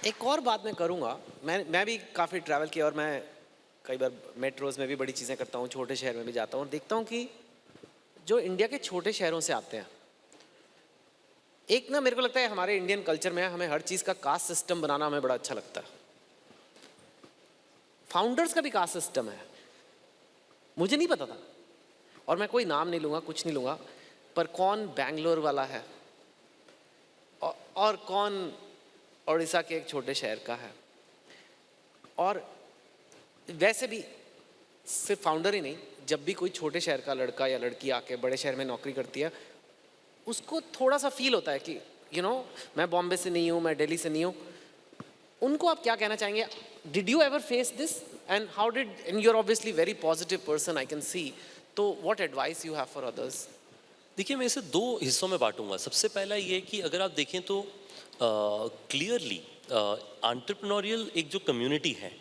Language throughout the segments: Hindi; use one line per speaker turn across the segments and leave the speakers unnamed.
एक और बात मैं करूँगा, मैं भी काफ़ी ट्रैवल किया और मैं कई बार मेट्रोज़ में भी बड़ी चीज़ें करता हूँ, छोटे शहर में भी जाता हूँ और देखता हूँ कि जो इंडिया के छोटे शहरों से आते हैं, एक ना मेरे को लगता है हमारे इंडियन कल्चर में हमें हर चीज़ का कास्ट सिस्टम बनाना हमें बड़ा अच्छा लगता है। फाउंडर्स का भी कास्ट सिस्टम है, मुझे नहीं पता था। और मैं कोई नाम नहीं लूँगा, कुछ नहीं लूँगा, पर कौन बैंगलोर वाला है और कौन उड़ीसा के एक छोटे शहर का है। और वैसे भी सिर्फ फाउंडर ही नहीं, जब भी कोई छोटे शहर का लड़का या लड़की आके बड़े शहर में नौकरी करती है, उसको थोड़ा सा फील होता है कि मैं बॉम्बे से नहीं हूँ, मैं दिल्ली से नहीं हूँ। उनको आप क्या कहना चाहेंगे? Did you ever face this and how did, and you are obviously very positive person, I can see, तो what advice you have for others?
देखिए, मैं इसे दो हिस्सों में बांटूंगा। सबसे पहला ये कि अगर आप देखें तो क्लियरली एंटरप्रेन्योरियल एक जो कम्युनिटी है,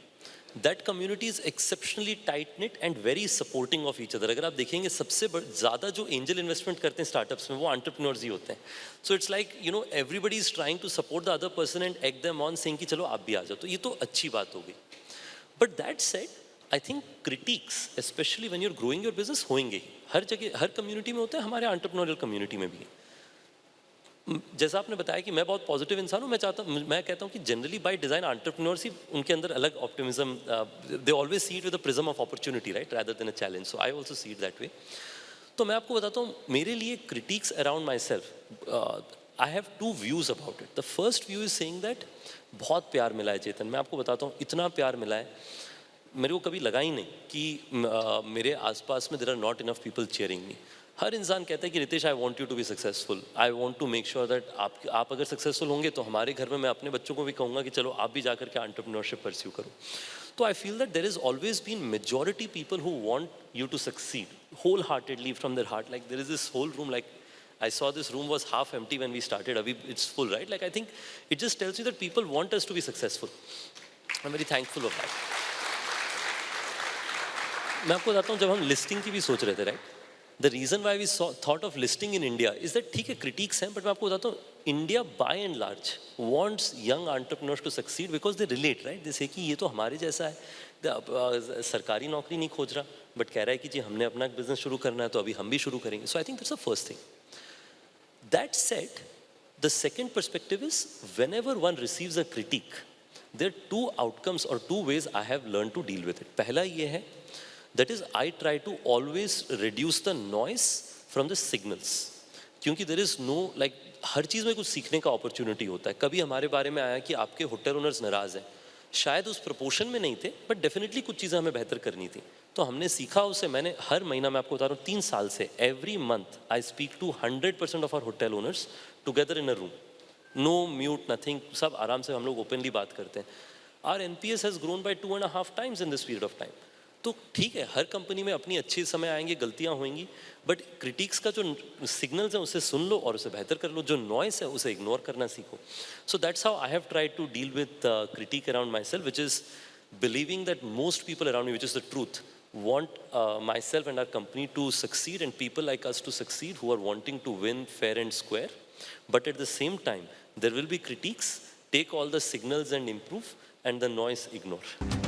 that community is exceptionally tight knit and very supporting of each other. अगर आप देखेंगे सबसे ज़्यादा जो एंजल इन्वेस्टमेंट करते हैं स्टार्टअप्स में, वो एंटरप्रेन्योर्स ही होते हैं। So it's like everybody is trying to support the other person and egg them on, saying कि चलो आप भी आ जाओ। तो ये तो अच्छी बात होगी। But that said, I think critics specially when you are growing your business होंगे ही, हर जगह हर कम्युनिटी में होते हैं, हमारे एंटरप्रेन्योरियल कम्युनिटी में भी है। जैसा आपने बताया कि मैं बहुत पॉजिटिव इंसान हूँ, मैं कहता हूँ कि जनरली बाय डिजाइन एंटरप्रेन्योर्स ही, उनके अंदर अलग optimism, they always see it with the prism of opportunity, right, rather than a challenge. So I also see it that way. तो मैं आपको बताता हूँ, मेरे लिए critics around my self, I have to views about it. The first view is saying that बहुत प्यार मिला है चेतन। मैं आपको बताता हूँ, इतना प्यार मिला है, मेरे को कभी लगा ही नहीं कि मेरे आसपास में there are not enough people cheering me. हर इंसान कहता है कि Ritesh, I want you to be successful, I want to make sure that आप अगर सक्सेसफुल होंगे तो हमारे घर में मैं अपने बच्चों को भी कहूँगा कि चलो आप भी जाकर के एंटरप्रेन्योरशिप परस्यू करो। तो I feel that there is always been majority people who want you to succeed wholeheartedly from their heart. Like there is this whole room, like I saw this room was half empty when we started. Abhi it's full, right? Like I think it just tells you that people want us to be successful. I'm very thankful of that. मैं आपको बताता हूँ, जब हम लिस्टिंग की भी सोच रहे थे, right, the reason why we thought of listing in India is that, ठीक है क्रिटिक्स हैं, बट मैं आपको बताता हूँ, India by and large wants young entrepreneurs to succeed because they relate, right, जैसे कि ये तो हमारे जैसा है, सरकारी नौकरी नहीं खोज रहा, बट कह रहा है कि जी हमने अपना बिजनेस शुरू करना है तो अभी हम भी शुरू करेंगे। So I think that's the first thing. That said, the second perspective is whenever one receives a critic, there are two outcomes और two ways I have learn to deal with it. पहला ये है, that is I try to always reduce the noise from the signals, क्योंकि there is no like, हर चीज़ में कुछ सीखने का अपॉर्चुनिटी होता है। कभी हमारे बारे में आया कि आपके होटल ओनर्स नाराज़ हैं, शायद उस प्रोपोर्शन में नहीं थे, बट डेफिनेटली कुछ चीज़ें हमें बेहतर करनी थी, तो हमने सीखा उससे। मैंने हर महीना, मैं आपको बता रहा हूँ, 3 साल से every month I speak to 100% of our hotel owners together in a room, no mute nothing, सब आराम से हम लोग ओपनली बात करते हैं। Our NPS has grown by 2.5 times in this period of time. तो ठीक है, हर कंपनी में अपनी अच्छे समय आएंगे, गलतियां होंगी, बट क्रिटिक्स का जो सिग्नल्स है उसे सुन लो और उसे बेहतर कर लो, जो नॉइस है उसे इग्नोर करना सीखो। So that's how I have tried to deal with critic around myself, which is believing that most people around me, which is the truth, want myself and our company to succeed and people like us to succeed who are wanting to win fair and square. But at the same time, there will be critiques, take all the signals and improve, and the noise ignore.